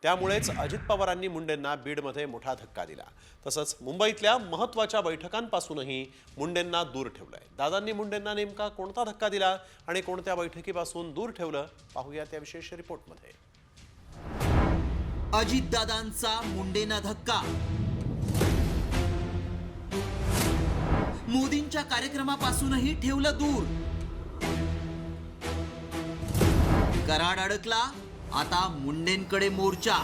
त्यामुळेच अजित पवारांनी मुंडेंना बीडमध्ये मोठा धक्का दिला। तसंच मुंबईतल्या महत्त्वाच्या बैठकांपासूनही मुंडेंना दूर ठेवलंय। दादांनी मुंडेंना नेमका कोणता धक्का दिला आणि कोणत्या बैठकीपासून दूर ठेवलं पाहूया त्या विशेष रिपोर्टमध्ये। अजितदादांचा मुंडेंना धक्का। मोदींच्या कार्यक्रमापासूनही ठेवलं दूर। कराड अडकला, आता मुंडेंकडे मोर्चा।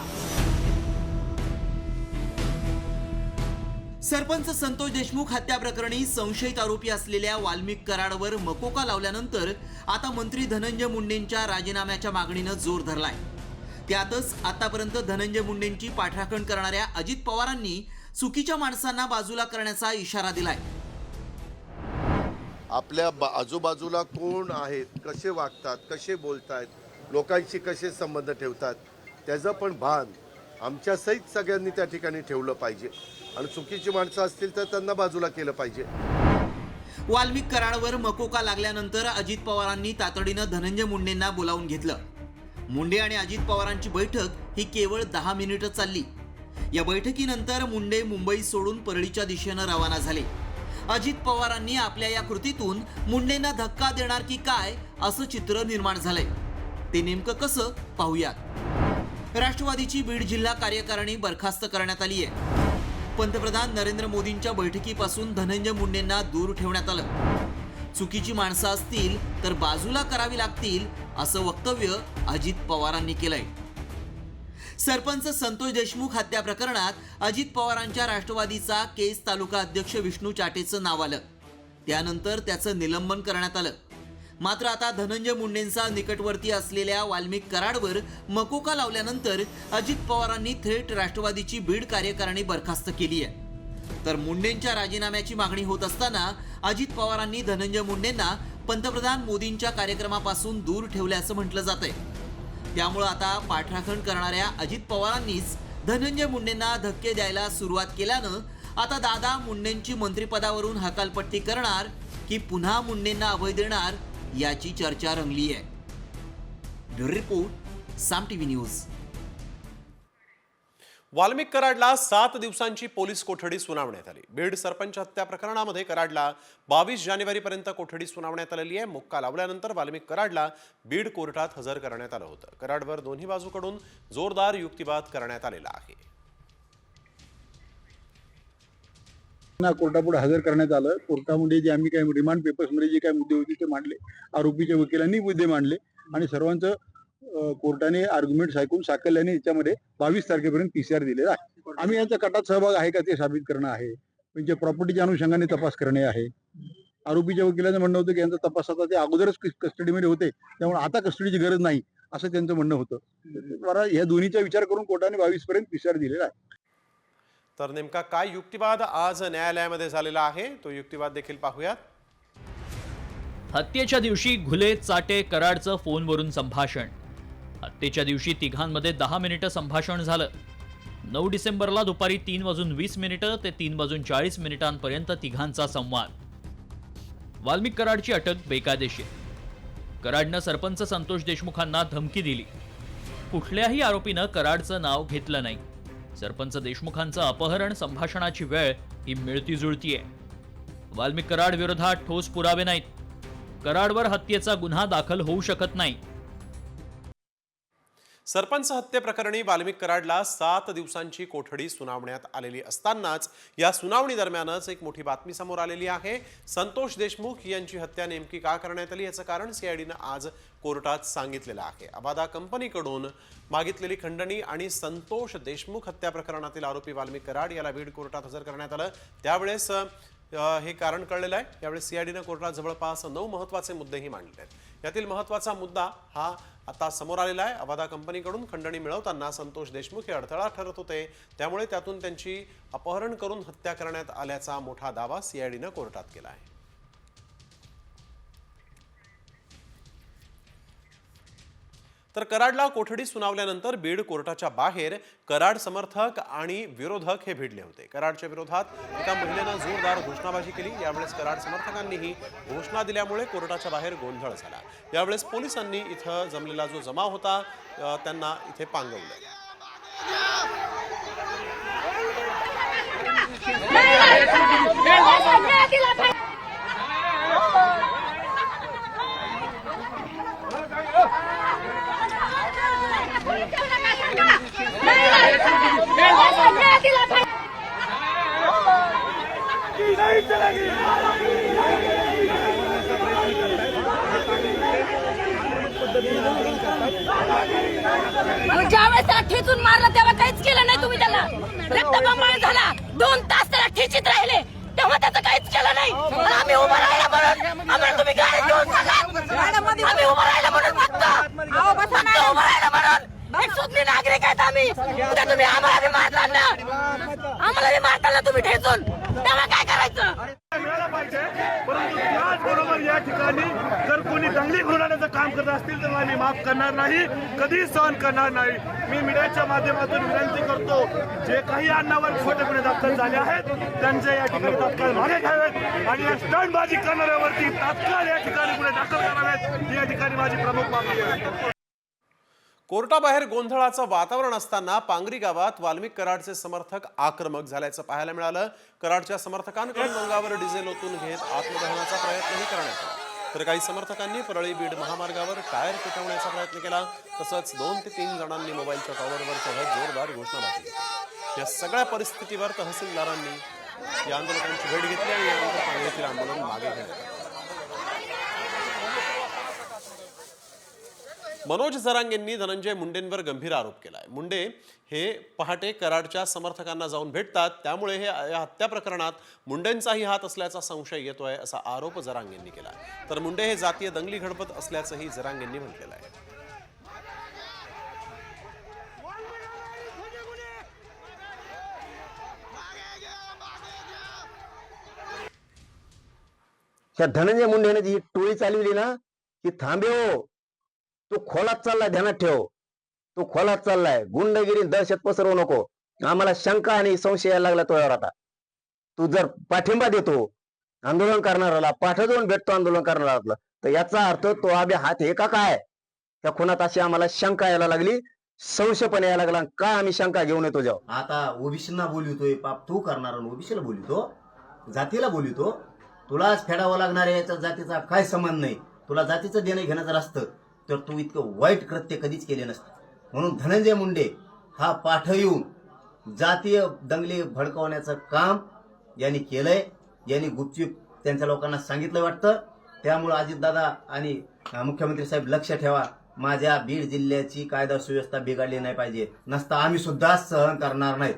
सरपंच संतोष देशमुख हत्या प्रकरणी संशयित आरोपी असलेल्या वाल्मिक कराडवर मकोका लावल्यानंतर आता मंत्री धनंजय मुंडेंच्या राजीनाम्याच्या मागणीनं जोर धरलाय। त्यातच आतापर्यंत धनंजय मुंडेंची पाठराखण करणाऱ्या अजित पवारांनी चुकीच्या माणसांना बाजूला करण्याचा इशारा दिलाय। आपल्या आजूबाजूला कोण आहेत, कसे वागतात, कसे बोलतात, लोकांशी कसे संबंध ठेवतात, त्याचं पण भान आमच्या सहित सगळ्यांनी त्या ठिकाणी ठेवलं पाहिजे आणि चुकीची माणसं असतील तर त्यांना बाजूला केलं पाहिजे। वाल्मिक कराडवर मकोका लागल्यानंतर अजित पवारांनी तातडीनं धनंजय मुंडेंना बोलावून घेतलं। मुंडे आणि अजित पवारांची बैठक ही केवळ 10 मिनिटं चालली। या बैठकीनंतर मुंडे मुंबई सोडून परळीच्या दिशेनं रवाना झाले। अजित पवारांनी आपल्या या कृतीतून मुंडेंना धक्का देणार की काय असं चित्र निर्माण झालंय। ते नेमकं कसं पाहूयात। राष्ट्रवादीची बीड जिल्हा कार्यकारिणी बरखास्त करण्यात आली आहे। पंतप्रधान नरेंद्र मोदींच्या बैठकीपासून धनंजय मुंडेंना दूर ठेवण्यात आलं। चुकीची माणसं असतील तर बाजूला करावी लागतील असं वक्तव्य अजित पवारांनी केलंय। सरपंच संतोष देशमुख हत्या प्रकरणात अजित पवारांच्या राष्ट्रवादीचा केज तालुका अध्यक्ष विष्णू चाटेचं नाव आलं। त्यानंतर त्याचं निलंबन करण्यात आलं। मात्र आता धनंजय मुंडेंचा निकटवर्ती असलेल्या वाल्मिक कराडवर मकोका लावल्यानंतर अजित पवारांनी थेट राष्ट्रवादीची बीड कार्यकारिणी बरखास्त केली आहे। तर मुंडेंच्या राजीनाम्याची मागणी होत असताना अजित पवारांनी धनंजय मुंडेंना पंतप्रधान मोदींच्या कार्यक्रमापासून दूर ठेवल्याचं म्हटलं जातंय। त्यामुळे आता पाठराखण करणाऱ्या अजित पवारांनीच धनंजय मुंडेंना धक्के द्यायला सुरुवात केल्यानं आता दादा मुंडेंची मंत्रिपदावरून हकालपट्टी करणार की पुन्हा मुंडेंना अभय देणार याची चर्चा रंगली आहे। ब्युरो रिपोर्ट, साम टीव्ही न्यूज। वाल्मिक कराडला 7 दिवसांची पोलीस कोठडी सुनावण्यात आली। बीड सरपंच हत्या प्रकरणामध्ये कराडला 22 जानेवारीपर्यंत कोठडी सुनावण्यात आलेली आहे। मोक्का लावल्यानंतर वाल्मिक कराडला बीड कोर्टात हजर करण्यात आलं होतं। कराडवर दोन्ही बाजूकडून जोरदार युक्तिवाद करण्यात आलेला आहे। कोर्टापुढे हजर करण्यात आलं। कोर्टामध्ये जे आम्ही काही रिमांड पेपर्समध्ये जे काही मुद्दे होते ते मांडले, आरोपीच्या वकिलांनी मुद्दे मांडले आणि सर्वांचं कोर्टाने आर्ग्युमेंट्स ऐकून साकल्याने याच्यामध्ये 22 तारखेपर्यंत PCR दिलेला आहे। आम्ही यांचा कटात सहभाग आहे का ते साबित करणं आहे, त्यांच्या प्रॉपर्टीच्या अनुषंगाने तपास करणे आहे। आरोपीच्या वकिलांचं म्हणणं होतं की यांचा तपास आता ते अगोदरच कस्टडीमध्ये होते, त्यामुळे आता कस्टडीची गरज नाही असं त्यांचं म्हणणं होतं। या दोन्हीचा विचार करून कोर्टाने 22 पर्यंत PCR दिलेला आहे। तर नेमका काय युक्तिवाद आज न्यायालयामध्ये झालेला आहे तो युक्तिवाद देखील पाहूयात। हत्येच्या दिवशी घुले चाटे कराडचं फोनवरून संभाषण। हत्येच्या दिवशी तिघांमध्ये 10 मिनिटं संभाषण झालं। 9 डिसेंबरला दुपारी 3:20 ते 3:40 तिघांचा संवाद। वाल्मिक कराडची अटक बेकायदेशीर। कराडनं सरपंच संतोष देशमुखांना धमकी दिली। कुठल्याही आरोपीनं कराडचं नाव घेतलं नाही। सरपंच देशमुखांचं अपहरण संभाषणाची वेळ ही मिळती जुळतीये। वाल्मिक कराड विरोधात ठोस पुरावे नाहीत। कराडवर हत्येचा गुन्हा दाखल होऊ शकत नाही। सरपंच हत्येप्रकरणी वाल्मिक कराडला 7 दिवसांची कोठडी सुनावण्यात आलेली असतानाच या सुनावणी दरम्यानच एक मोठी बातमी समोर आलेली आहे। संतोष देशमुख यांची हत्या नेमकी का करण्यात आली याचं कारण सीआयडीनं आज कोर्टात सांगितलेलं आहे। अबादा कंपनीकडून मागितलेली खंडणी आणि संतोष देशमुख हत्या प्रकरणातील आरोपी वाल्मिक कराड याला बीड कोर्टात हजर करण्यात आलं। त्यावेळेस हे कारण कळलेलं आहे। यावेळेस सीआयडीनं कोर्टात जवळपास 9 महत्त्वाचे मुद्देही मांडले आहेत। यातील महत्त्वाचा मुद्दा हा आता समोर आलेला आहे। अबादा कंपनीकडून खंडणी मिळवताना संतोष देशमुख हे अडथळा ठरत होते, त्यामुळे त्यातून त्यांची अपहरण करून हत्या करण्यात आल्याचा मोठा दावा सीआयडीनं कोर्टात केला आहे। तर कराडला कोठडी सुनावल्यानंतर बीड कोर्टाच्या बाहेर कराड समर्थक आणि विरोधक हे भिडले होते। कराडच्या विरोधात एका महिलेने जोरदार घोषणाबाजी केली। यावेळेस कराड समर्थकांनीही घोषणा दिल्यामुळे कोर्टाच्या बाहेर गोंधळ झाला। यावेळेस पोलिसांनी इथं जमलेला जो जमाव होता त्यांना इथे पांगवलं। ज्यावेळेस त्याला ठेचून मारलं तेव्हा काहीच केलं नाही तुम्ही. त्याला रक्तबंबाळ झाला, 2 तास त्याला ठेचीत राहिले, तेव्हा त्याचं काहीच केलं नाही. आणि आम्ही उभं राहिला म्हणून आम्हाला तुम्ही गाडी घेऊन चला. आम्ही उभं राहिला म्हणून फक्त उभं राहिला म्हणून एक सुज्ञ नागरिक आहेत आम्ही. उद्या तुम्ही आम्हाला मारता ना, आम्हाला मारताना तुम्ही ठेचून, तेव्हा काय करायचं? मिळाला पाहिजे. परंतु त्याचबरोबर या ठिकाणी जर कोणी दंगली घोळण्याचं काम करत असतील तर आम्ही माफ करणार नाही, कधीही सहन करणार नाही. मी मीडियाच्या माध्यमातून विनंती करतो, जे काही अण्णावर खोटे गुन्हे दाखल झाले आहेत त्यांचे या ठिकाणी तात्काळ मागे घ्यावेत आणि या स्टंटबाजी करणाऱ्यावरती तात्काळ या ठिकाणी गुन्हे दाखल करावेत, ही या ठिकाणी माझी प्रमुख मागणी आहे. कोर्टाबाहेर गोंधळाचं वातावरण असताना पांगरी गावात वाल्मिक कराडचे समर्थक आक्रमक झाल्याचं पाहायला मिळालं. कराडच्या समर्थकांकडून अंगावर डिझेल ओतून घेत आत्मदहनाचा प्रयत्नही करण्यात आला, तर काही समर्थकांनी परळी बीड महामार्गावर टायर पेटवण्याचा प्रयत्न केला. तसंच 2 ते 3 जणांनी मोबाईलच्या टॉवरवर चढत जोरदार घोषणाबाजी केली. या सगळ्या परिस्थितीवर तहसीलदारांनी या आंदोलकांची भेट घेतली आणि यानंतर पांगरीतील आंदोलन मागे घेण्यात आलं. मनोज जरांगेंनी धनंजय मुंडेंवर गंभीर आरोप केलाय. मुंडे हे पहाटे कराडच्या समर्थकांना जाऊन भेटतात, त्यामुळे हे या हत्या प्रकरणात मुंडेंचाही हात असल्याचा संशय येतोय, असा आरोप जरांगेंनी केलाय. तर मुंडे हे जातीय दंगली घडवत असल्याचंही जरांगेंनी म्हटलेलं आहे. त्या धनंजय मुंडेने जी टोळी चालवली ना, की थांबे, तू खोलात चाललाय, ध्यानात ठेव, तू खोलात चाललाय. गुंडगिरी दहशत पसरवू नको. आम्हाला शंका आणि संशय यायला लागला तुझ्यावर. आता तू जर पाठिंबा देतो आंदोलन करणाऱ्याला, पाठं जाऊन भेटतो आंदोलन करणाऱ्याला, तर याचा अर्थ तो आबे हात हे का काय? त्या खुनात अशी आम्हाला शंका यायला लागली, संशय पण यायला लागला. का आम्ही शंका घेऊन येतो जाऊ? आता ओबीसींना बोलवतोय, पाप तू करणार, ओबीसीला बोलवतो, जातीला बोलवतो. तुलाच फेडावं लागणार आहे, याच्या जातीचा काय संबंध नाही. तुला जातीचं देणं घेणं जर असतं तर तू इतकं वाईट कृत्य कधीच केले नसतं. म्हणून धनंजय मुंडे हा पाठ येऊन जातीय दंगली भडकवण्याचं काम यांनी केलंय. यांनी गुपचूप त्यांच्या लोकांना सांगितलं वाटतं. त्यामुळे अजितदादा आणि मुख्यमंत्री साहेब लक्ष ठेवा, माझ्या बीड जिल्ह्याची कायदा सुव्यवस्था बिघडली नाही पाहिजे, नसता आम्ही सुद्धा सहन करणार नाही.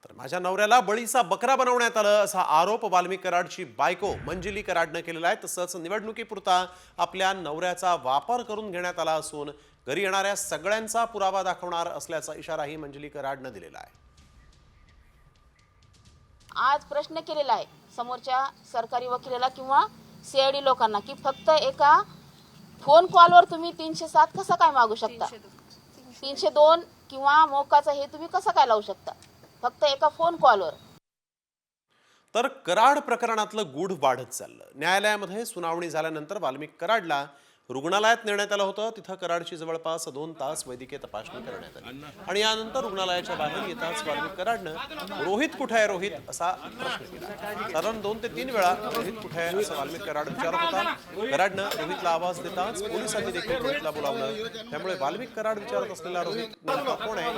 तर माझ्या नवऱ्याला बळीचा बकरा बनवण्यात आलं, असा आरोप वाल्मिक कराडची बायको मंजिली कराडनं केलेला आहे. तसंच निवडणुकीपुरता आपल्या नवऱ्याचा वापर करून घेण्यात आला असून घरी येणाऱ्या सगळ्यांचा पुरावा दाखवणार असल्याचा इशाराही मंजिली कराडनं दिलेला आहे. आज प्रश्न केलेला आहे समोरच्या सरकारी वकिलाला किंवा सीआयडी लोकांना की फक्त एका फोन कॉलवर तुम्ही 307 कसा काय मागू शकता, 302 किंवा मोक्काचा हे तुम्ही कसं काय लावू शकता फक्त एका फोन कॉलवर. तर कराड प्रकरणातलं गूढ वाढत चाललं. न्यायालयामध्ये सुनावणी झाल्यानंतर वाल्मिक कराडला रुग्णालयात नेण्यात आलं होतं. तिथं कराडची जवळपास 2 तास वैद्यकीय तपासणी करण्यात आली आणि यानंतर रुग्णालयाच्या बाहेर येताच वाल्मिक कराडनं रोहित कुठे आहे रोहित असा प्रश्न केला. साधारण 2 ते 3 वेळा रोहित कुठे आहे असं वाल्मिक कराड विचारत होता. कराडनं रोहितला आवाज देताच पोलिसांनी देखील रोहितला बोलावलं. त्यामुळे वाल्मिक कराड विचारत असलेला रोहित नेमका कोण आहे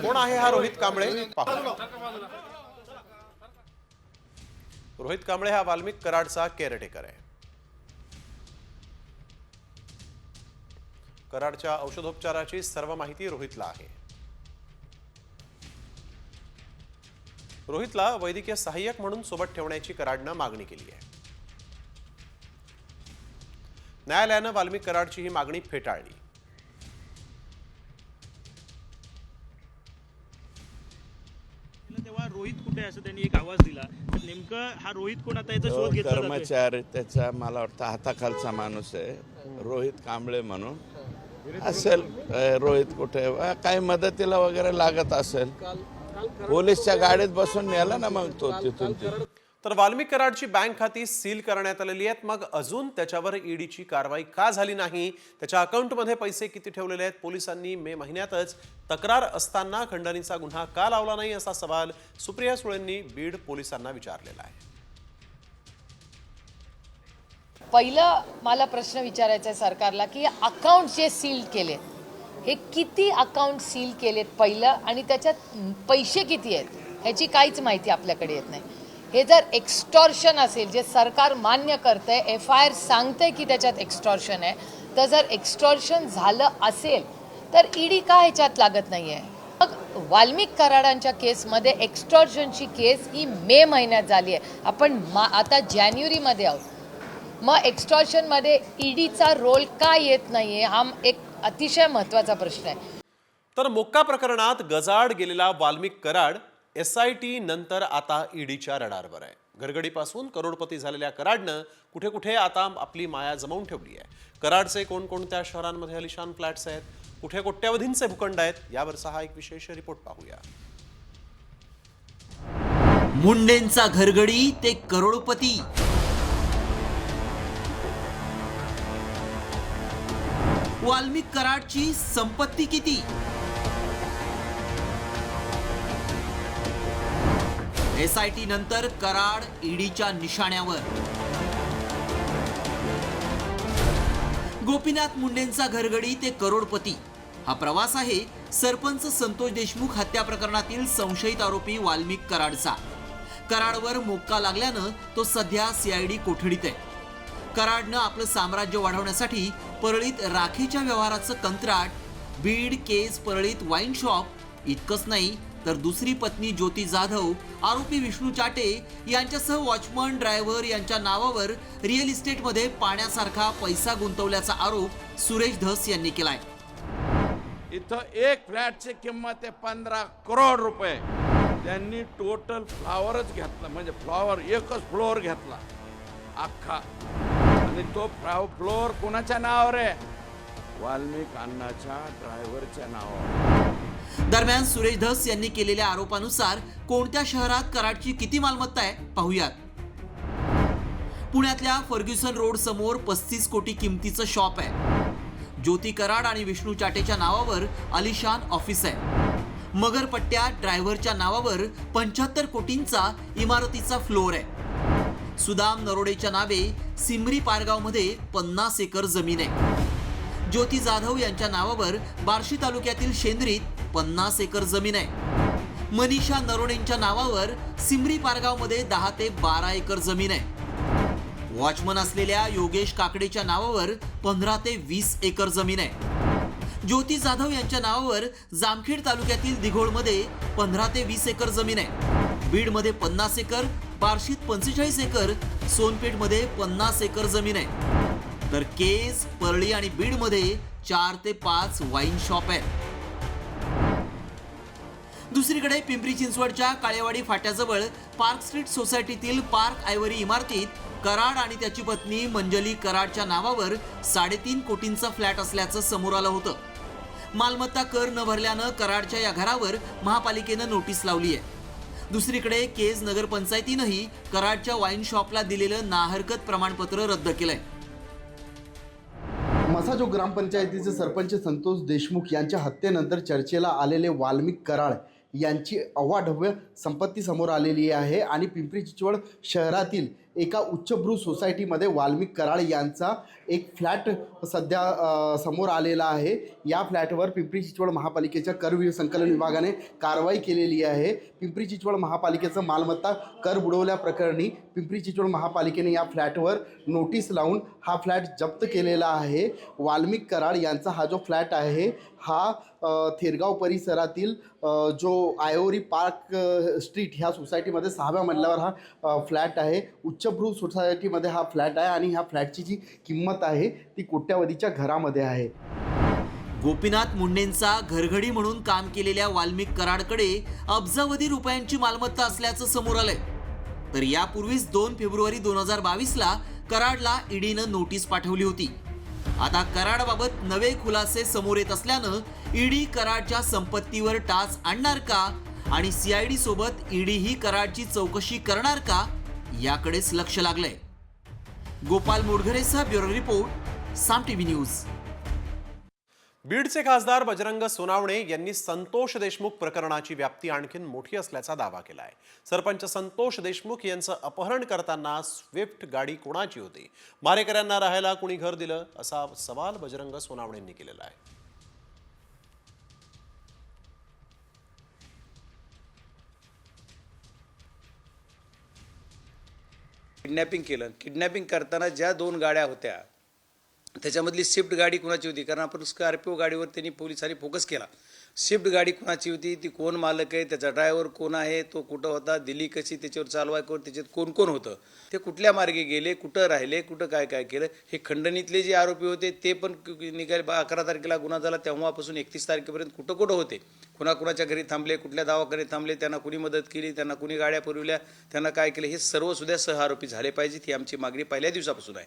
कोण आहे हा रोहित कांबळे? रोहित कांबळे हा वाल्मिक कराडचा केअरटेकर आहे. कराडच्या औषधोपचाराची सर्व माहिती रोहितला आहे. रोहितला वैद्यकीय सहाय्यक म्हणून सोबत ठेवण्याची कराडनं मागणी केली आहे. न्यायालयानं वाल्मिक कराडची ही मागणी फेटाळली. तेव्हा रोहित कुठे असं त्यांनी एक आवाज दिला, तर नेमकं हा रोहित कोण? आता याचा शोध घेतला जातोय. कर्मचारी त्याचा मला वाटतं हाताखालचा माणूस आहे, रोहित कांबळे म्हणून असेल. रोहित कुठे काही मदतीला वगैरे लागत असेल, पोलीसच्या गाडीत बसून नेला ना मग तो तिथून. तर वाल्मिक कराडची बँक खाती सील करण्यात आलेली आहेत. मग अजून त्याच्यावर ईडीची कारवाई का झाली नाही? त्याच्या अकाउंटमध्ये पैसे किती ठेवलेले आहेत? पोलिसांनी मे महिन्यातच तक्रार असताना खंडणीचा गुन्हा का लावला नाही असा सवाल सुप्रिया सुळेंनी बीड पोलिसांना विचारलेला आहे. पहिलं मला प्रश्न विचारायचा आहे सरकारला की अकाउंट जे सील केले हे किती अकाउंट सील केलेत पहिलं आणि त्याच्यात पैसे किती आहेत ह्याची काहीच माहिती आपल्याकडे येत नाही. हे जर एक्स्टॉर्शन असेल, जे सरकार मान्य करतंय, FIR सांगतंय की त्याच्यात एक्स्टॉर्शन आहे, तर जर एक्स्टॉर्शन झालं असेल तर ईडी का ह्याच्यात लागत नाही आहे? मग वाल्मिक कराडांच्या केसमध्ये एक्स्टॉर्शनची केस ही मे महिन्यात झाली आहे. आपण आता जानेवारीमध्ये आहोत. मग एक्स्टॉर्शनमध्ये ईडीचा रोल का येत नाही आहे हा एक अतिशय महत्त्वाचा प्रश्न आहे. तर मोक्का प्रकरणात गजाआड गेलेला वाल्मिक कराड SIT नंतर आता ईडीच्या रडारवर आहे. घरगडीपासून करोडपती झालेल्या कराडनं कुठे कुठे आता आपली माया जमवून ठेवली आहे. कराडचे कोणकोणत्या शहरांमध्ये अलिशान फ्लॅट्स आहेत, कुठे कोट्यवधींचे भूखंड आहेत, यावरचा हा एक विशेष रिपोर्ट पाहूया. मुंडेंचा घरगडी ते करोडपती. वाल्मिक कराडची संपत्ती किती? SIT नंतर कराड ईडीच्या निशाण्यावर. गोपीनाथ मुंडेंचा घरगडी ते करोडपती हा प्रवास आहे सरपंच संतोष देशमुख हत्या प्रकरणातील संशयित आरोपी वाल्मिक कराडचा. कराडवर मोक्का लागल्यानं तो सध्या CID कोठडीत आहे. कराडनं आपलं साम्राज्य वाढवण्यासाठी परळीत राखेच्या व्यवहाराचं कंत्राट, बीड केस परळीत वाईन शॉप इतकंच नाही तर दुसरी पत्नी ज्योती जाधव, आरोपी विष्णू चाटे यांच्यासह वॉचमन ड्रायव्हर यांच्या नावावर रिअल इस्टेटमध्ये पाण्यासारखा पैसा गुंतवल्याचा आरोप सुरेश धस यांनी केलाय. इथं एक फ्लॅटची किंमत आहे 15 करोड रुपये. त्यांनी टोटल फ्लॉवरच घेतला, म्हणजे फ्लॉवर एकच फ्लोअर घेतला अख्खा. आणि तो फ्लोअर कोणाच्या नावावर आहे? वाल्मिक अण्णाच्या ड्रायव्हरच्या नावावर. दरम्यान सुरेश धस यांनी केलेल्या आरोपानुसार कोणत्या शहरात कराडची किती मालमत्ता आहे पाहूयात. पुण्यातल्या फर्ग्युसन रोड समोर 35 कोटी किमतीचं शॉप आहे. ज्योती कराड आणि विष्णू चाटेच्या नावावर अलिशान ऑफिस आहे. मगरपट्ट्यात ड्रायव्हरच्या नावावर 75 कोटींचा इमारतीचा फ्लोअर आहे. सुदाम नरोडेच्या नावे सिमरी पारगावमध्ये 50 एकर जमीन आहे. ज्योती जाधव यांच्या नावावर बार्शी तालुक्यातील शेंद्रीत 50 एकर जमीन आहे. मनीषा नरोडेंच्या नावावर सिमरी पारगावमध्ये 10 ते 12 एकर जमीन आहे. वॉचमन असलेल्या योगेश काकडेच्या नावावर 15 ते 20 एकर जमीन आहे. ज्योती जाधव यांच्या नावावर जामखेड तालुक्यातील दिघोळमध्ये 15 ते 20 एकर जमीन आहे. बीडमध्ये 50 एकर, बार्शीत 45 एकर, सोनपेठमध्ये 50 एकर जमीन आहे. तर केस, परळी आणि बीडमध्ये 4 ते 5 वाईन शॉप आहे. दुसरीकडे पिंपरी चिंचवडच्या काळेवाडी फाट्याजवळ पार्क स्ट्रीट सोसायटीतील पार्क आयव्हरी इमारतीत कराड आणि त्याची पत्नी मंजली कराडच्या नावावर 3.5 कोटींचा फ्लॅट असल्याचं समोर आलं होतं. मालमत्ता कर न भरल्यानं कराडच्या या घरावर महापालिकेनं नोटीस लावली आहे. दुसरीकडे केज नगरपंचायतीनंही कराडच्या वाईन शॉपला दिलेलं नाहरकत प्रमाणपत्र रद्द केलंय. मसाजो ग्रामपंचायतीचे सरपंच संतोष देशमुख यांच्या हत्येनंतर चर्चेला आलेले वाल्मिक कराड यांची अवाढव्य संपत्ती समोर आलेली आहे आणि पिंपरी चिंचवड शहरातील एका उच्चभ्रू सोसायटीमध्ये वाल्मिक कराड यांचा एक फ्लॅट सध्या समोर आलेला आहे. या फ्लॅटवर पिंपरी चिंचवड महापालिकेच्या कर संकलन विभागाने कारवाई केलेली आहे. पिंपरी चिंचवड महापालिकेचं मालमत्ता कर बुडवल्याप्रकरणी पिंपरी चिंचवड महापालिकेने या फ्लॅटवर नोटीस लावून हा फ्लॅट जप्त केलेला आहे. वाल्मिक कराड यांचा हा जो फ्लॅट आहे हा थेरगाव परिसरातील जो आयव्हरी पार्क स्ट्रीट ह्या सोसायटीमध्ये 6व्या मजल्यावर हा फ्लॅट आहे. उच्चभ्रू सोसायटीमध्ये हा फ्लॅट आहे आणि ह्या फ्लॅटची जी किंमत आहे ती कोट्यावधीच्या घरामध्ये आहे. गोपीनाथ मुंडेंचा घरघडी म्हणून काम केलेल्या वाल्मिक कराडकडे अब्जावधी रुपयांची मालमत्ता असल्याचं समोर आलंय. तर यापूर्वीच 2 फेब्रुवारी 2022ला कराडला ईडीनं नोटीस पाठवली होती. आता कराडबाबत नवे खुलासे समोर येत असल्यानं ईडी कराडच्या संपत्तीवर टाच आणणार का आणि CID सोबत ईडी ही कराडची चौकशी करणार का याकडेच लक्ष लागलंय. गोपाल मोडघरेसह ब्युरो रिपोर्ट, साम टीव्ही न्यूज. बीडचे खासदार बजरंग सोनावणे यांनी संतोष देशमुख प्रकरणाची व्याप्ती आणखीन मोठी असल्याचा दावा केलाय. सरपंच संतोष देशमुख यांचं अपहरण करताना स्विफ्ट गाडी कोणाची होती, मारेकऱ्यांना राहायला कुणी घर दिलं, असा सवाल बजरंग सोनावणेंनी केलेला आहे. किडनॅपिंग केलं. किडनॅपिंग करताना ज्या 2 गाड्या होत्या त्याच्यामधली स्विफ्ट गाडी कुणाची होती, कारण आपण स्कॉर्पिओ गाडीवर त्यांनी पोलिसांनी फोकस केला. स्विफ्ट गाडी कुणाची होती, ती कोण मालक आहे, त्याचा ड्रायव्हर कोण आहे, तो कुठं होता, दिली कशी, त्याच्यावर चालवाय कोण, त्याच्यात कोण कोण होतं, ते कुठल्या मार्गे गेले, कुठं राहिले, कुठं काय काय केलं, हे खंडणीतले जे आरोपी होते ते पण निघाले. 11 तारखेला गुन्हा झाला तेव्हापासून 31 तारखेपर्यंत कुठं कुठं होते, कुणाकुणाच्या घरी थांबले, कुठल्या दवाखान्यात थांबले, त्यांना कुणी मदत केली, त्यांना कुणी गाड्या पुरवल्या, त्यांना काय केलं, हे सर्व सुद्धा सहआरोपी झाले पाहिजेत. ही आमची मागणी पहिल्या दिवसापासून आहे.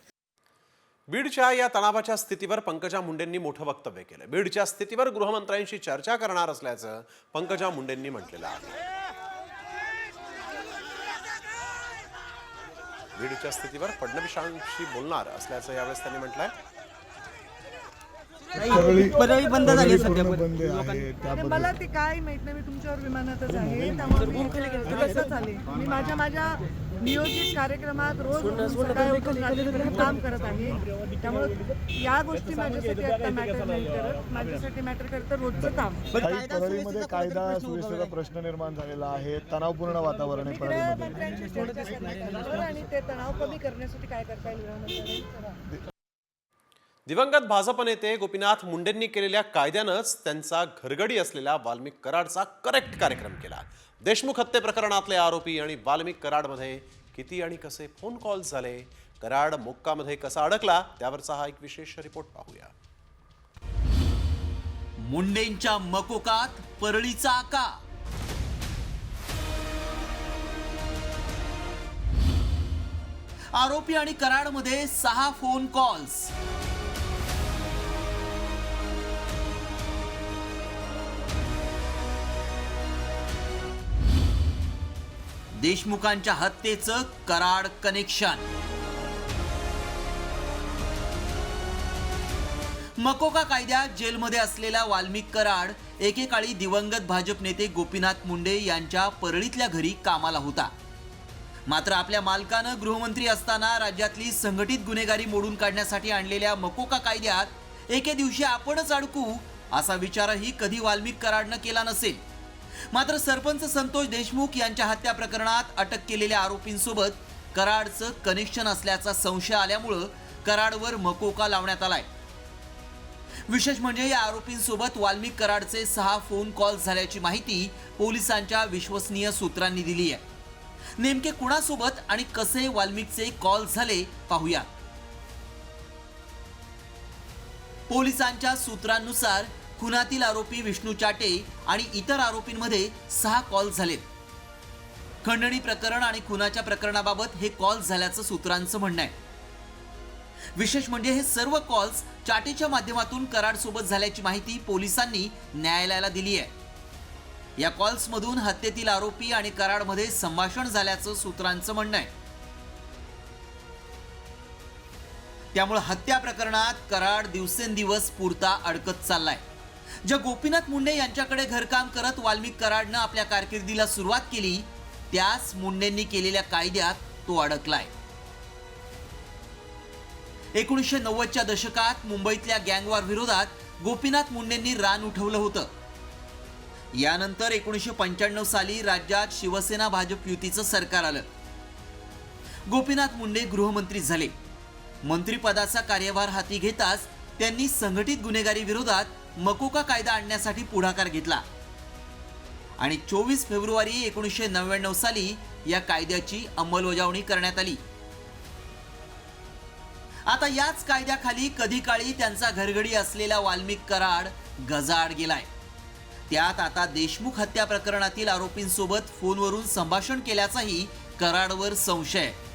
बीडच्या या तणावाच्या स्थितीवर पंकजा मुंडेंनी मोठं वक्तव्य केलं. बीडच्या स्थितीवर गृहमंत्र्यांशी चर्चा करणार असल्याचं पंकजा मुंडेंनी म्हटलेलं आहे. बीडच्या स्थितीवर फडणवीसांशी बोलणार असल्याचं यावेळेस त्यांनी म्हटलंय. परळी बंद झाली सध्या मला ते काय माहित नाही. मी तुमच्यावर विमानातच आहे, त्यामुळे मी कसंच आले. मी माझ्या नियोजित कार्यक्रमात रोज सकाळी उठून रात्रीपर्यंत काम करत आहे. त्यामुळे या गोष्टी माझ्यासाठी आता मॅटर नाही करत. माझ्यासाठी मॅटर करतं रोजचं काम. परळीमध्ये कायदा सुव्यवस्थेचा प्रश्न निर्माण झालेला आहे, तणावपूर्ण वातावरण आहे परळीमध्ये. मंत्र्यांशी चर्चा करण्यात आली आणि ते तणाव कमी करण्यासाठी काय करता येईल. दिवंगत भाजप नेते गोपीनाथ मुंडेंनी केलेल्या कायद्यानंच त्यांचा घरगडी असलेला वाल्मिक कराडचा करेक्ट कार्यक्रम केला. देशमुख हत्ये प्रकरणातले आरोपी आणि वाल्मिक कराडमध्ये किती आणि कसे फोन कॉल्स झाले, कराड मोक्कामध्ये कसा अडकला, त्यावरचा हा एक विशेष रिपोर्ट पाहूया. मुंडेंच्या मकोकात परळीचा आका. आरोपी आणि कराडमध्ये 6 फोन कॉल्स. देशमुखांच्या हत्येचं कराड कनेक्शन. मकोका कायद्यात जेलमध्ये असलेला वाल्मिक कराड एकेकाळी दिवंगत भाजप नेते गोपीनाथ मुंडे यांच्या परळीतल्या घरी कामाला होता. मात्र आपल्या मालकानं गृहमंत्री असताना राज्यातली संघटित गुन्हेगारी मोडून काढण्यासाठी आणलेल्या मकोका कायद्यात एके दिवशी आपणच अडकू असा विचारही कधी वाल्मिक कराडनं केला नसेल. मात्र सरपंच संतोष देशमुख यांच्या हत्या प्रकरणात अटक केलेल्या आरोपींसोबत कराडचं कनेक्शन असल्याचा संशय आल्यामुळं कराडवर मकोका लावण्यात आलाय. विशेष म्हणजे या आरोपींसोबत वाल्मिक कराडचे 6 फोन कॉल झाल्याची माहिती पोलिसांच्या विश्वसनीय सूत्रांनी दिली आहे. नेमके कुणासोबत आणि कसे वाल्मिकचे कॉल झाले पाहूया. पोलिसांच्या सूत्रांनुसार खुनातील आरोपी विष्णू चाटे आणि इतर आरोपींमध्ये 6 कॉल झालेत. खंडणी प्रकरण आणि खुनाच्या प्रकरणाबाबत हे कॉल झाल्याचं सूत्रांचं म्हणणं आहे. विशेष म्हणजे हे सर्व कॉल्स चाटेच्या माध्यमातून कराड सोबत झाल्याची माहिती पोलिसांनी न्यायालयाला दिली आहे. या कॉल्समधून हत्येतील आरोपी आणि कराडमध्ये संभाषण झाल्याचं सूत्रांचं म्हणणं आहे. त्यामुळे हत्या प्रकरणात कराड दिवसेंदिवस पुरता अडकत चाललाय. ज्या गोपीनाथ मुंडे यांच्याकडे घरकाम करत वाल्मिक कराडनं आपल्या कारकिर्दीला सुरुवात केली, त्याच मुंडेंनी केलेल्या कायद्यात तो अडकलाय. 1990च्या दशकात मुंबईतल्या गँगवॉर विरोधात गोपीनाथ मुंडेंनी रान उठवलं होतं. यानंतर 1995 साली राज्यात शिवसेना भाजप युतीचं सरकार आलं. गोपीनाथ मुंडे गृहमंत्री झाले. मंत्रिपदाचा कार्यभार हाती घेताच त्यांनी संघटित गुन्हेगारी विरोधात मकोका कायदा आणण्यासाठी पुढाकार घेतला आणि 24 फेब्रुवारी 1999 साली या कायद्याची अंमलबजावणी करण्यात आली. आता याच कायद्याखाली कधी काळी त्यांचा घरगडी असलेला वाल्मिक कराड गजाआड गेलाय. त्यात आता देशमुख हत्या प्रकरणातील आरोपींसोबत फोनवरून संभाषण केल्याचाही कराडवर संशय आहे.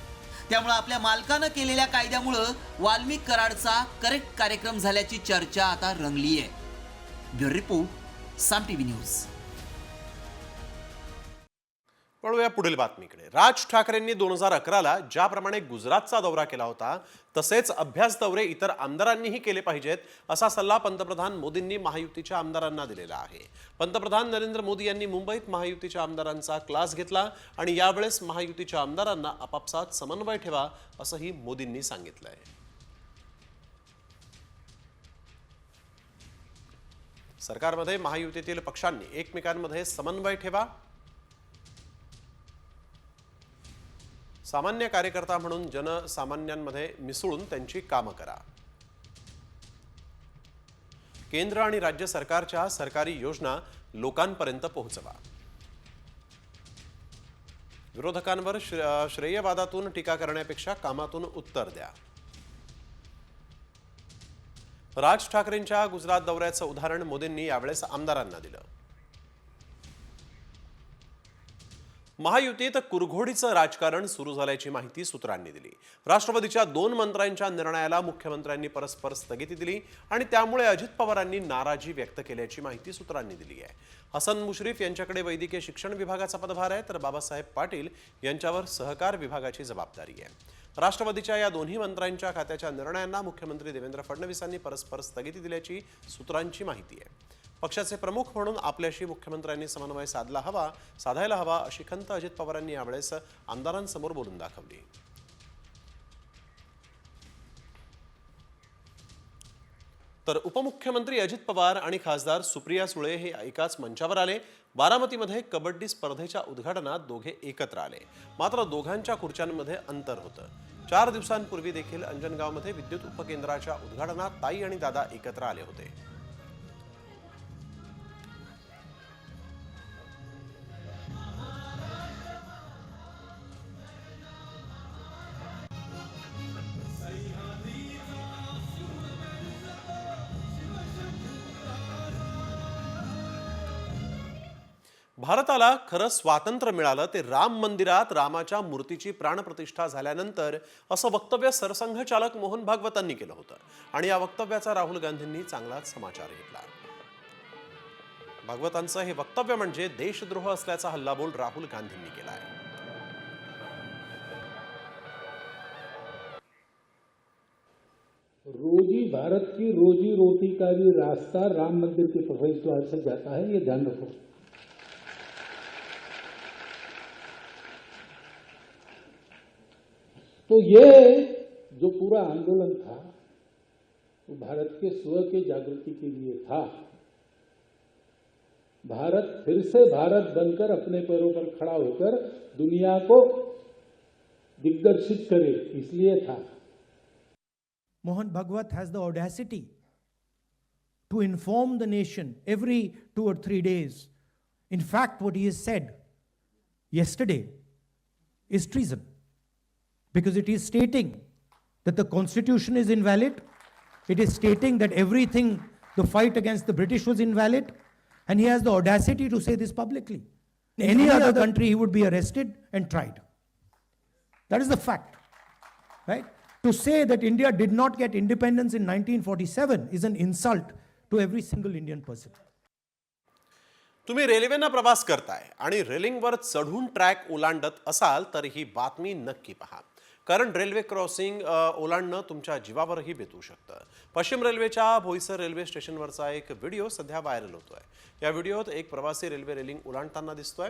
त्यामुळे आपल्या मालकानं केलेल्या कायद्यामुळे वाल्मिक कराडचा करेक्ट कार्यक्रम झाल्याची चर्चा आता रंगली आहे. ब्युरो रिपोर्ट, साम टीव्ही न्यूज. वळूया पुढील बातमीकडे. राज ठाकरेंनी 2011ला ज्याप्रमाणे गुजरातचा दौरा केला होता तसेच अभ्यास दौरे इतर आमदारांनीही केले पाहिजेत असा सल्ला पंतप्रधान मोदींनी महायुतीच्या आमदारांना दिलेला आहे. पंतप्रधान नरेंद्र मोदी यांनी मुंबईत महायुतीच्या आमदारांचा क्लास घेतला आणि यावेळेस महायुतीच्या आमदारांना आपापसात समन्वय ठेवा असंही मोदींनी सांगितलंय. सरकारमध्ये महायुतीतील पक्षांनी एकमेकांमध्ये समन्वय ठेवा, सामान्य कार्यकर्ता म्हणून जनसामान्यांमध्ये मिसळून त्यांची कामं करा. केंद्र आणि राज्य सरकारच्या सरकारी योजना लोकांपर्यंत पोहोचवा. विरोधकांवर श्रेयवादातून टीका करण्यापेक्षा कामातून उत्तर द्या. राज ठाकरेंच्या गुजरात दौऱ्याचं उदाहरण मोदींनी यावेळेस आमदारांना दिलं. महायुतीत कुरघोडीचं राजकारण सुरू झाल्याची माहिती सूत्रांनी दिली. राष्ट्रवादीच्या 2 मंत्र्यांच्या निर्णयाला मुख्यमंत्र्यांनी परस्पर स्थगिती दिली आणि त्यामुळे अजित पवारांनी नाराजी व्यक्त केल्याची माहिती सूत्रांनी दिली आहे. हसन मुश्रीफ यांच्याकडे वैद्यकीय शिक्षण विभागाचा पदभार आहे, तर बाबासाहेब पाटील यांच्यावर सहकार विभागाची जबाबदारी आहे. राष्ट्रवादीच्या या दोन्ही मंत्र्यांच्या खात्याच्या निर्णयांना मुख्यमंत्री देवेंद्र फडणवीसांनी परस्पर स्थगिती दिल्याची सूत्रांची माहिती आहे. पक्षाचे प्रमुख म्हणून आपल्याशी मुख्यमंत्र्यांनी समन्वय साधायला हवा अशी खंत अजित पवारांनी यावेळेस आमदारांसमोर बोलून दाखवली. तर उपमुख्यमंत्री अजित पवार आणि खासदार सुप्रिया सुळे हे एकाच मंचावर आले. बारामतीमध्ये कबड्डी स्पर्धेच्या उद्घाटनात दोघे एकत्र आले, मात्र दोघांच्या खुर्च्यांमध्ये अंतर होतं. 4 दिवसांपूर्वी देखील अंजनगावमध्ये विद्युत उपकेंद्राच्या उद्घाटनात ताई आणि दादा एकत्र आले होते. भारताला खरं स्वातंत्र्य मिळालं ते राम मंदिरात रामाच्या मूर्तीची प्राणप्रतिष्ठा झाल्यानंतर, असं वक्तव्य सरसंघचालक मोहन भागवतांनी केलं होतं आणि या वक्तव्याचा राहुल गांधींनी चांगलाच समाचार घेतला. भागवतांचं हे वक्तव्य म्हणजे देशद्रोह असल्याचा हल्लाबोल राहुल गांधींनी केलाय. रोजी भारत की रोजी रोटी का भी रास्ता राम मंदिर के प्रवेश द्वार से जाता है, ये ध्यान रखो. तो ये जो पूरा आंदोलन था वो भारत के स्व के जागृति के लिए था. भारत फिर से भारत बनकर अपने पैरों पर खड़ा होकर दुनिया को दिग्दर्शित करे, इसलिए था. Mohan Bhagwat has the audacity to inform the nation every 2 or 3 days. In fact, what he has said yesterday is treason, because it is stating that the constitution is invalid. It is stating that everything, the fight against the British was invalid, and he has the audacity to say this publicly. In any other country, he would be arrested and tried. That is the fact, right? To say that India did not get independence in 1947 is an insult to every single Indian person. तुम्ही रेल्वेनं प्रवास करताय आणि रेलिंगवर चढून track ओलांडत असाल तर ही बातमी नक्की पहा, कारण रेल्वे क्रॉसिंग ओलांडणं तुमच्या जीवावरही बेतू शकतं. पश्चिम रेल्वेच्या बोईसर रेल्वे स्टेशनवरचा एक व्हिडिओ सध्या व्हायरल होतोय. या व्हिडिओत एक प्रवासी रेल्वे रेलिंग ओलांडताना दिसतोय.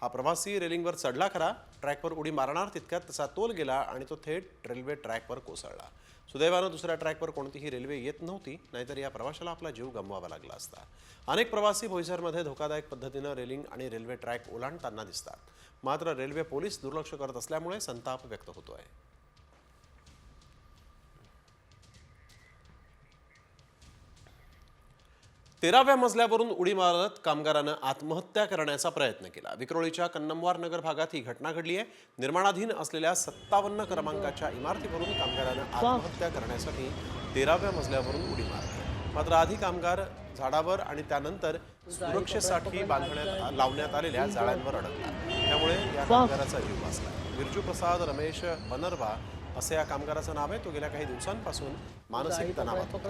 हा प्रवासी रेलिंगवर चढला खरा, ट्रॅकवर उडी मारणार तितक्यात त्याचा तोल गेला आणि तो थेट रेल्वे ट्रॅकवर कोसळला. सुदैवानं दुसऱ्या ट्रॅकवर कोणतीही रेल्वे येत नव्हती, नाहीतर या प्रवाशाला आपला जीव गमवावा लागला असता. अनेक प्रवासी बोईसरमध्ये धोकादायक पद्धतीनं रेलिंग आणि रेल्वे ट्रॅक ओलांडताना दिसतात. मात्र रेल्वे पोलीस दुर्लक्ष करत असल्यामुळे संताप व्यक्त होतोय. तेराव्या मजल्यावरून उडी मारत कामगारानं आत्महत्या करण्याचा प्रयत्न केला. विक्रोळीच्या कन्नमवार नगर भागात ही घटना घडली आहे. निर्माणाधीन असलेल्या 57 क्रमांकाच्या इमारतीवरून कामगारानं आत्महत्या करण्यासाठी 13व्या मजल्यावरून उडी मारली. मात्र आधी कामगार झाडावर आणि त्यानंतर सुरक्षेसाठी लावण्यात आलेल्या जाळ्यांवर अडकला. त्यामुळे या कामगाराचा जीव वाचला. बिरजू प्रसाद रमेश बनरवा असे या कामगाराचं नाव आहे. तो गेल्या काही दिवसांपासून मानसिक तणावात होता.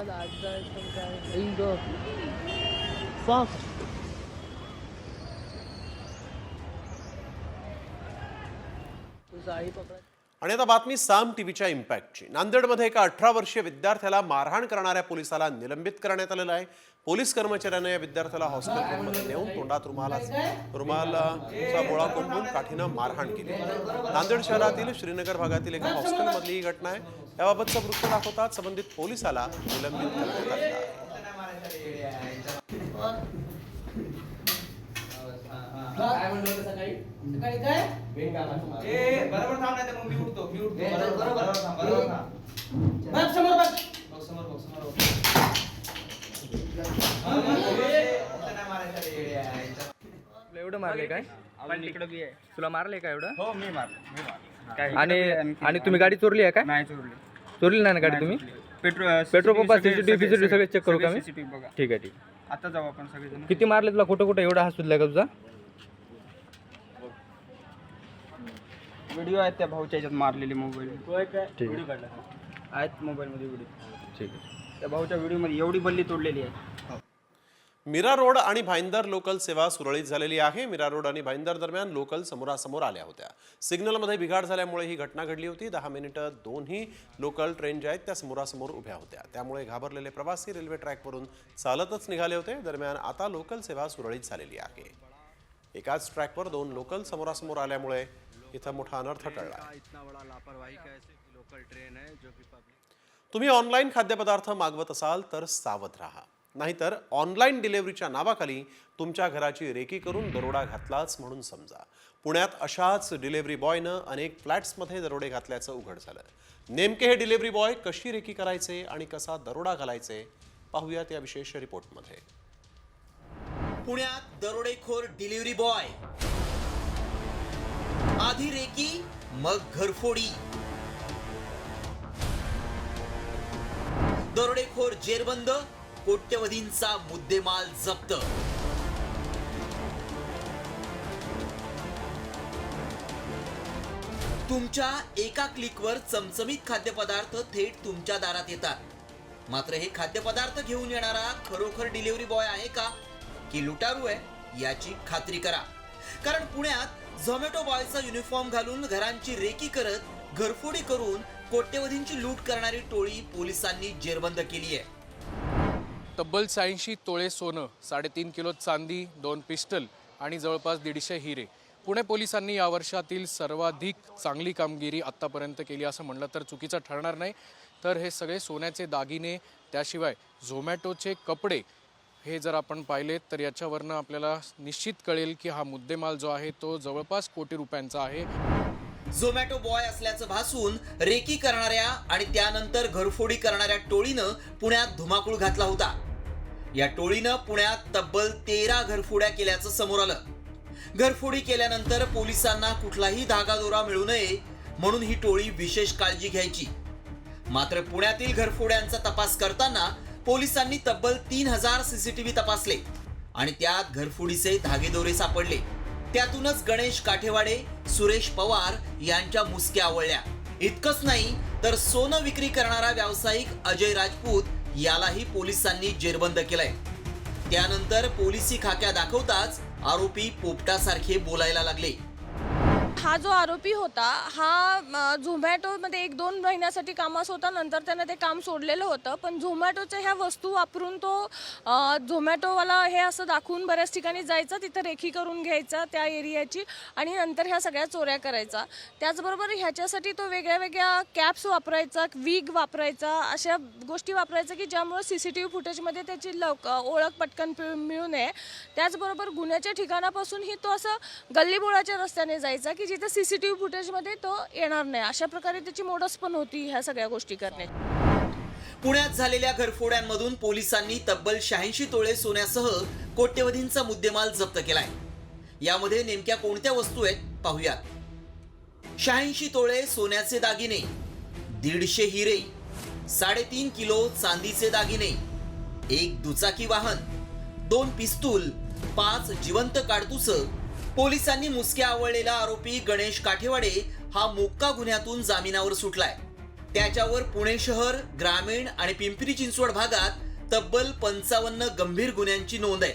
आणि आता बातमी साम टीव्हीच्या इम्पॅक्टची. नांदेडमध्ये एका 18 वर्षीय विद्यार्थ्याला मारहाण करणाऱ्या पोलिसाला निलंबित करण्यात आलेलं आहे. पोलीस कर्मचाऱ्याने या विद्यार्थ्याला हॉस्पिटलमध्ये नेऊन तोंडात रुमालाचा गोळा कोंबून काठीनं मारहाण केली. नांदेड शहरातील श्रीनगर भागातील एका हॉस्टेलमधली ही घटना आहे. याबाबतचा वृत्त दाखवतात संबंधित पोलिसाला निलंबित करण्यात आलेलं आहे. एवढं मारले काय तुला मारले का एवढं? हो मी मारले. आणि तुम्ही गाडी चोरली आहे का? नाही चोरली नाही ना गाडी तुम्ही? पेट्रोल पंप सीसीटीव्ही सगळे चेक करू का मी? ठीक आहे आता जाऊ आपण सगळेजण. किती मारले तुला? कुठं एवढा हात सुचलाय का तुझा? व्हिडिओ आहेत त्या भाऊच्या ह्याच्यात मारलेले मोबाईल. ठीक आहे आहेत मोबाईलमध्ये व्हिडिओ. ठीक आहे त्या भाऊच्या व्हिडिओमध्ये एवढी बल्ली तोडलेली आहे. मीरा रोड आणि भाईंदर लोकल सेवा सुरळीत झालेली आहे. मीरा रोड आणि भाईंदर दरम्यान लोकल समोरासमोर आल्या होत्या. सिग्नलमध्ये बिघाड झाल्यामुळे ही घटना घडली होती. 10 मिनिटं दोन्ही लोकल ट्रेन ज्या आहेत त्या समोरासमोर उभ्या होत्या. त्यामुळे घाबरलेले प्रवासी रेल्वे ट्रॅकवरून चालतच निघाले होते. दरम्यान आता लोकल सेवा सुरळीत झालेली आहे. एकाच ट्रॅकवर 2 लोकल समोरासमोर आल्यामुळे इथं मोठा अनर्थ टळला. तुम्ही ऑनलाईन खाद्यपदार्थ मागवत असाल तर सावध राहा, नाहीतर ऑनलाईन डिलिव्हरीच्या नावाखाली तुमच्या घराची रेकी करून दरोडा घातलाच म्हणून समजा. पुण्यात अशाच डिलिव्हरी बॉयनं अनेक फ्लॅट्समध्ये दरोडे घातल्याचं उघड झालं. नेमके हे डिलिव्हरी बॉय कशी रेकी करायचे आणि कसा दरोडा घालायचे पाहूयात या विशेष रिपोर्टमध्ये. पुण्यात दरोडेखोर डिलिव्हरी बॉय, आधी रेकी मग घरफोडी. दरोडेखोर जेरबंद, कोट्यवधींचा मुद्देमाल जप्त. तुमच्या एका क्लिकवर चमचमीत खाद्यपदार्थ थेट तुमच्या दारात येतात. मात्र हे खाद्यपदार्थ घेऊन येणारा खरोखर डिलिव्हरी बॉय आहे का की लुटारू आहे याची खात्री करा. कारण पुण्यात झोमॅटो बॉयचा युनिफॉर्म घालून घरांची रेकी करत घरफोडी करून कोट्यवधींची लूट करणारी टोळी पोलिसांनी जेरबंद केली आहे. तब्बल 86 तोळे सोनं, 3.5 किलो चांदी, 2 पिस्टल आणि जवळपास 150 हिरे. पुणे पोलिसांनी या वर्षातील सर्वाधिक चांगली कामगिरी आत्तापर्यंत केली असं म्हणलं तर चुकीचं ठरणार नाही. तर हे सगळे सोन्याचे दागिने, त्याशिवाय झोमॅटोचे कपडे हे जर आपण पाहिलेत तर याच्यावरनं आपल्याला निश्चित कळेल की हा मुद्देमाल जो आहे तो जवळपास कोटी रुपयांचा आहे. झोमॅटो बॉय असल्याचं भासून रेकी करणाऱ्या आणि त्यानंतर घरफोडी करणाऱ्या टोळीनं पुण्यात धुमाकूळ घातला होता. या टोळीनं पुण्यात तब्बल 13 घरफोड्या केल्याचं समोर आलं. घरफोडी केल्यानंतर पोलिसांना कुठलाही धागादोरा मिळू नये म्हणून ही टोळी विशेष काळजी घ्यायची. मात्र पुण्यातील घरफोड्यांचा तपास करताना पोलिसांनी तब्बल 3000 सीसीटीव्ही तपासले आणि त्यात घरफोडीचे धागेदोरे सापडले. त्यातूनच गणेश काठेवाडे, सुरेश पवार यांच्या मुसक्या आवळल्या. इतकंच नाही तर सोनं विक्री करणारा व्यावसायिक अजय राजपूत यालाही पोलिसांनी जेरबंद केलंय. त्यानंतर पोलिसी खाक्या दाखवताच आरोपी पोपटासारखे बोलायला लागले. हा जो आरोपी होता हा झोमॅटोमध्ये 1-2 महिन्यासाठी कामास होता. नंतर त्याने ते काम सोडलेलं होतं. पण झोमॅटोच्या ह्या वस्तू वापरून तो झोमॅटोवाला हे असं दाखवून बऱ्याच ठिकाणी जायचा, तिथं रेखी करून घ्यायचा त्या एरियाची आणि नंतर ह्या सगळ्या चोऱ्या करायचा. त्याचबरोबर ह्याच्यासाठी तो वेगळ्या वेगळ्या कॅप्स वापरायचा, विग वापरायचा, अशा गोष्टी वापरायचा की ज्यामुळे सीसीटीव्ही फुटेजमध्ये त्याची ओळख पटकन मिळू नये. त्याचबरोबर गुन्ह्याच्या ठिकाणापासूनही तो असं गल्लीबोळाच्या रस्त्याने जायचा की जिथे सीसीटीव्ही फुटेजमध्ये तो येणार नाही. अशा प्रकारे त्याची मोडस पण होती ह्या सगळ्या गोष्टी करण्याची. पुण्यात झालेल्या घरफोड्यांमधून पोलिसांनी तब्बल 86 तोळे सोन्यासह कोट्यवधींचा मुद्देमाल जप्त केलाय. यामध्ये नेमक्या कोणत्या वस्तू आहेत पाहूयात. 86 तोळे सोन्याचे दागिने, 150 हिरे, 3.5 किलो चांदीचे दागिने, 1 दुचाकी वाहन, 2 पिस्तूल, 5 जिवंत काडतुस. पोलिसांनी मुसक्या आवळलेला आरोपी गणेश काठेवाडे हा मोक्का गुन्ह्यातून जामिनावर सुटलाय. त्याच्यावर पुणे शहर, ग्रामीण आणि पिंपरी चिंचवड भागात तब्बल 55 गंभीर गुन्ह्यांची नोंद आहे.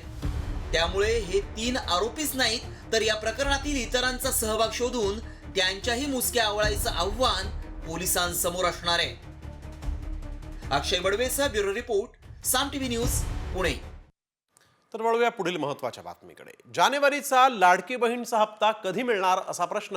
त्यामुळे हे 3 आरोपीच नाहीत तर या प्रकरणातील इतरांचा सहभाग शोधून त्यांच्याही मुसक्या आवळायचं आव्हान पोलिसांसमोर असणार आहे. अक्षय बडवेचा ब्युरो रिपोर्ट, साम टीव्ही न्यूज, पुणे. तर वळूया पुढील महत्त्वाच्या बातमीकडे. जानेवारीचा लाडकी बहीणचा हप्ता कधी मिळणार असा प्रश्न